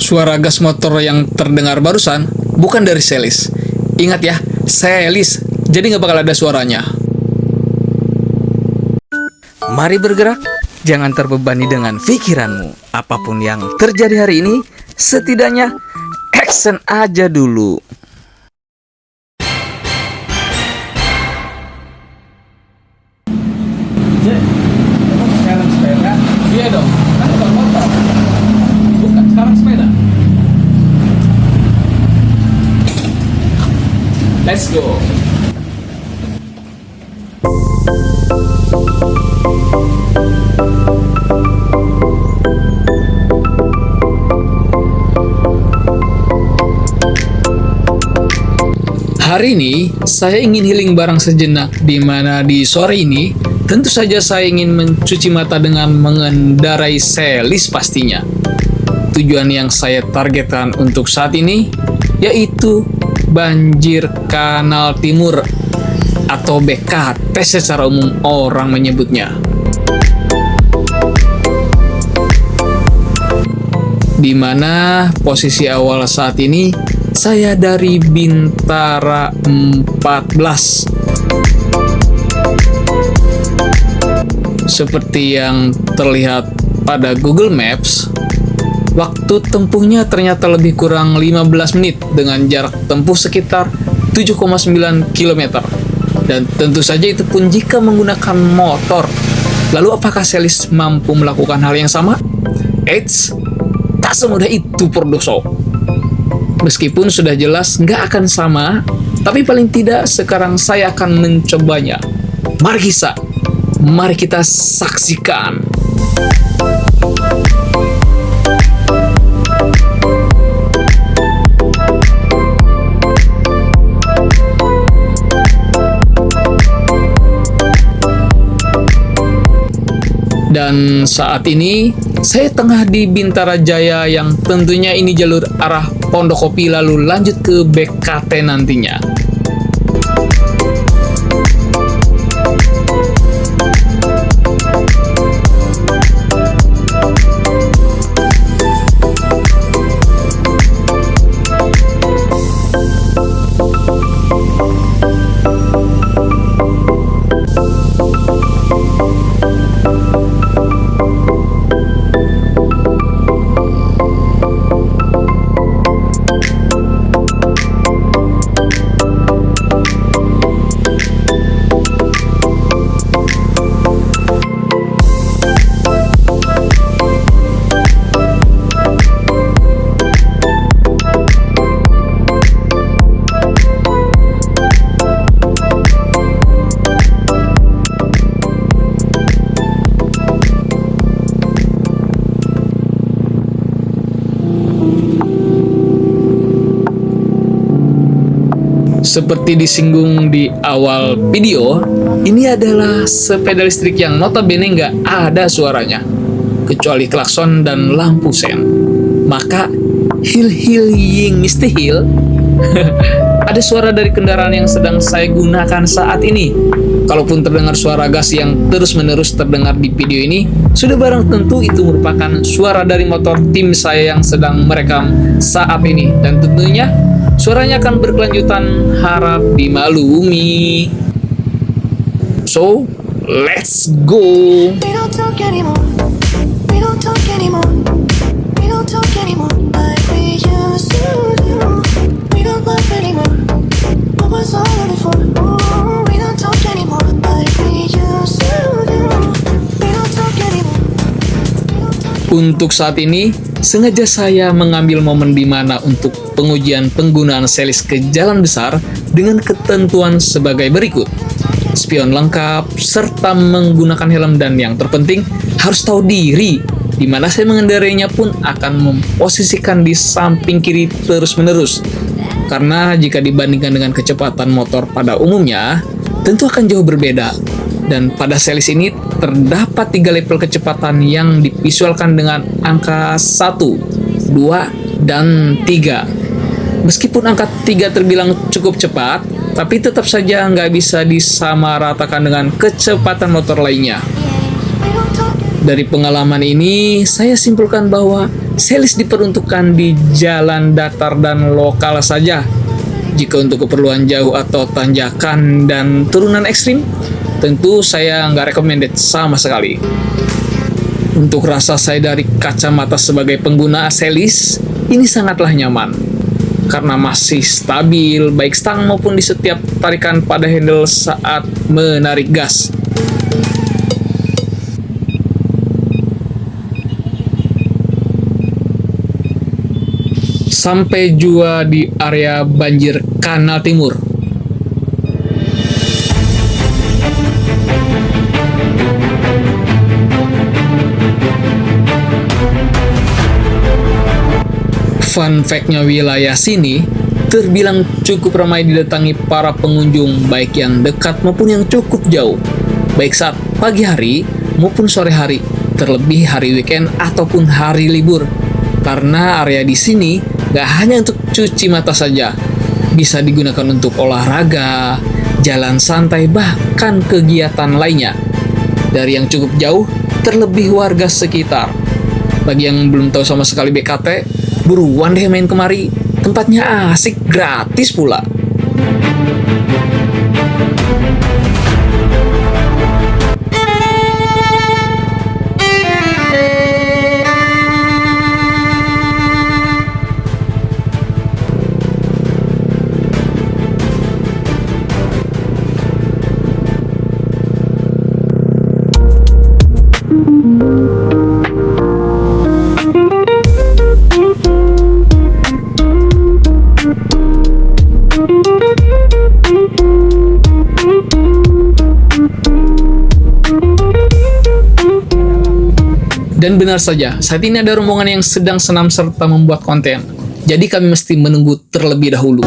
Suara gas motor yang terdengar barusan bukan dari selis. Ingat ya, selis, jadi nggak bakal ada suaranya. Mari bergerak, jangan terbebani dengan pikiranmu. Apapun yang terjadi hari ini, setidaknya action aja dulu. Sekarang sepeda? Iya dong, kan bukan motor. Bukan, sekarang sepeda. Let's go. Hari ini saya ingin healing barang sejenak, di mana di sore ini tentu saja saya ingin mencuci mata dengan mengendarai selis pastinya. Tujuan yang saya targetkan untuk saat ini yaitu Banjir Kanal Timur atau BKT secara umum orang menyebutnya. Di mana posisi awal saat ini saya dari Bintara 14. Seperti yang terlihat pada Google Maps, waktu tempuhnya ternyata lebih kurang 15 menit dengan jarak tempuh sekitar 7,9 km. Dan tentu saja itu pun jika menggunakan motor. Lalu apakah selis mampu melakukan hal yang sama? Eits, tak semudah itu Purdoso. Meskipun sudah jelas nggak akan sama, tapi paling tidak sekarang saya akan mencobanya. Mari kita saksikan. Dan saat ini saya tengah di Bintara Jaya yang tentunya ini jalur arah Pondokopi lalu lanjut ke BKT nantinya. Seperti disinggung di awal video, ini adalah sepeda listrik yang notabene nggak ada suaranya, kecuali klakson dan lampu sen. Maka, healing Mr. Heal, ada suara dari kendaraan yang sedang saya gunakan saat ini. Kalaupun terdengar suara gas yang terus-menerus terdengar di video ini, sudah barang tentu itu merupakan suara dari motor tim saya yang sedang merekam saat ini. Dan tentunya suaranya akan berkelanjutan, harap dimaklumi. So, let's go. We don't talk anymore. We don't talk anymore. We don't talk anymore like we used to do. We don't laugh anymore. What was all of it for? Ooh, we don't talk anymore like we used to do. We don't talk anymore. We don't talk. Untuk saat ini, sengaja saya mengambil momen di mana untuk pengujian penggunaan selis ke jalan besar dengan ketentuan sebagai berikut. Spion lengkap, serta menggunakan helm, dan yang terpenting harus tahu diri, di mana saya mengendarainya pun akan memposisikan di samping kiri terus-menerus. Karena jika dibandingkan dengan kecepatan motor pada umumnya, tentu akan jauh berbeda. Dan pada selis ini terdapat 3 level kecepatan yang divisualkan dengan angka 1, 2, dan 3. Meskipun angka 3 terbilang cukup cepat, tapi tetap saja nggak bisa disamaratakan dengan kecepatan motor lainnya. Dari pengalaman ini, saya simpulkan bahwa Selis diperuntukkan di jalan datar dan lokal saja. Jika untuk keperluan jauh atau tanjakan dan turunan ekstrim, tentu saya nggak recommended sama sekali. Untuk rasa saya dari kacamata sebagai pengguna Selis, ini sangatlah nyaman. Karena masih stabil, baik stang maupun di setiap tarikan pada handle saat menarik gas. Sampai jua di area banjir Kanal Timur. Fun fact-nya, wilayah sini terbilang cukup ramai didatangi para pengunjung baik yang dekat maupun yang cukup jauh, baik saat pagi hari maupun sore hari, terlebih hari weekend ataupun hari libur. Karena area di sini gak hanya untuk cuci mata saja, bisa digunakan untuk olahraga, jalan santai, bahkan kegiatan lainnya. Dari yang cukup jauh, terlebih warga sekitar. Bagi yang belum tahu sama sekali BKT, buruan deh main kemari, tempatnya asik, gratis pula. Dan benar saja, saat ini ada rombongan yang sedang senam serta membuat konten. Jadi kami mesti menunggu terlebih dahulu.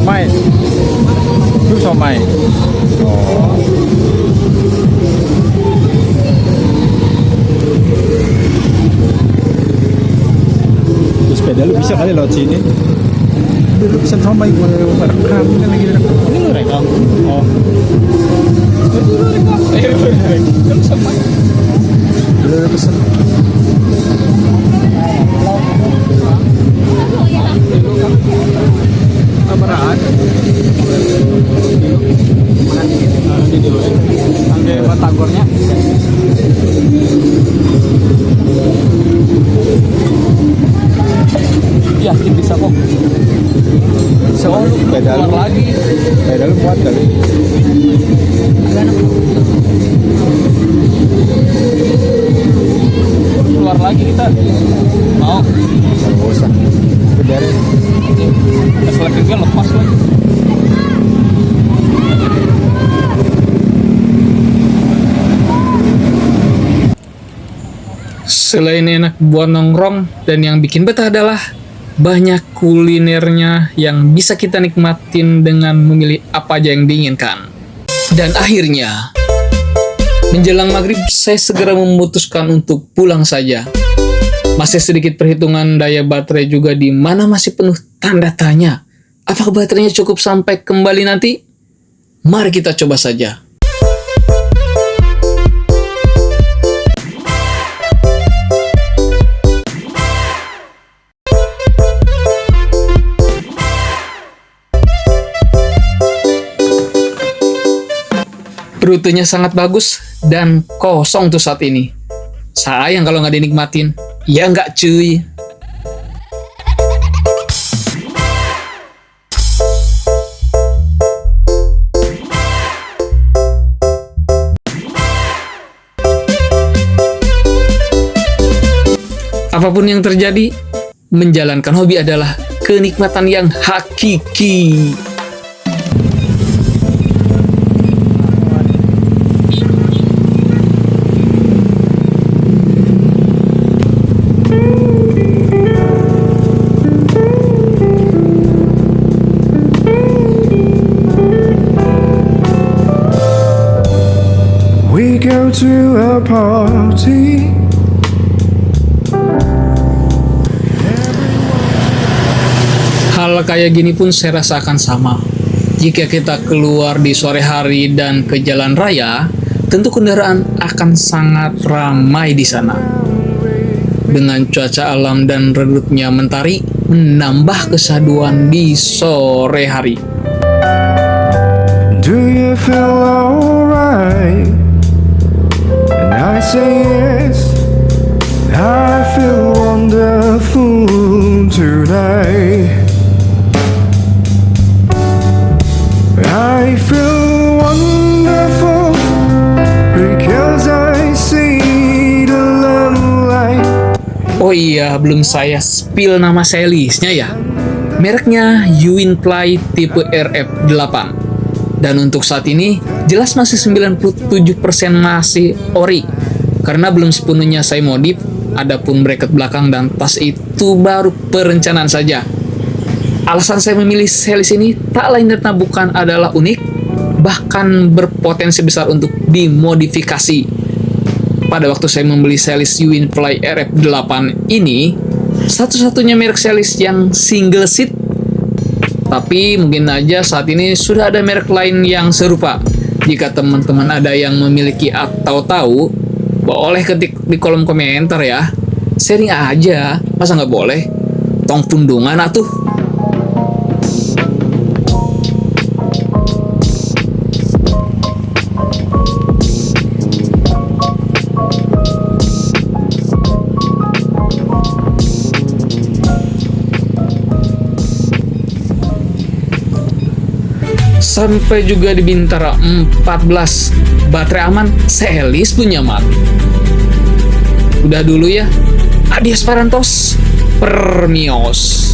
Mai, lu somai. Oh. Di sepeda lu bisa kali lewat sini. Lu bisa somai gue merekam kan lagi rekam. Ini lu rekam. Oh. Lu rekam. Lu somai. Lu pesen. Kameraan sampai batagornya yakin bisa kok, bisa kok. Pedal lagi, pedal kuat kali. Keluar lagi kita mau nggak usah dari keselaknya lepas lagi. Selain enak buat nongkrong, dan yang bikin betah adalah banyak kulinernya yang bisa kita nikmatin dengan memilih apa aja yang diinginkan. Dan akhirnya, menjelang maghrib saya segera memutuskan untuk pulang saja. Masih sedikit perhitungan daya baterai juga di mana masih penuh tanda tanya. Apakah baterainya cukup sampai kembali nanti? Mari kita coba saja. Rutenya sangat bagus dan kosong tuh saat ini. Sayang kalau nggak dinikmatin. Ya nggak cuy. Apapun yang terjadi, menjalankan hobi adalah kenikmatan yang hakiki. We go to a party. Hal kayak gini pun saya rasakan sama. Jika kita keluar di sore hari dan ke jalan raya, tentu kendaraan akan sangat ramai di sana. Dengan cuaca alam dan redupnya mentari, menambah kesaduan di sore hari. Do you feel alright? And I say yes. I feel wonderful today. I feel wonderful because I see the little light. Oh iya, belum saya spill nama seriesnya ya. Mereknya Uwinfly tipe RF8. Dan untuk saat ini, jelas masih 97% masih ori. Karena belum sepenuhnya saya modif, adapun bracket belakang dan tas itu baru perencanaan saja. Alasan saya memilih series ini tak lain dan bukan adalah unik, bahkan berpotensi besar untuk dimodifikasi. Pada waktu saya membeli series Uwinfly RF8 ini, satu-satunya merek series yang single seat. Tapi mungkin aja saat ini sudah ada merek lain yang serupa. Jika teman-teman ada yang memiliki atau tahu, boleh ketik di kolom komentar ya. Sharing aja, masa nggak boleh? Tong pundungan atuh. Sampai juga di Bintara 14, baterai aman, selis punya mat. Udah dulu ya, adios parantos, permios.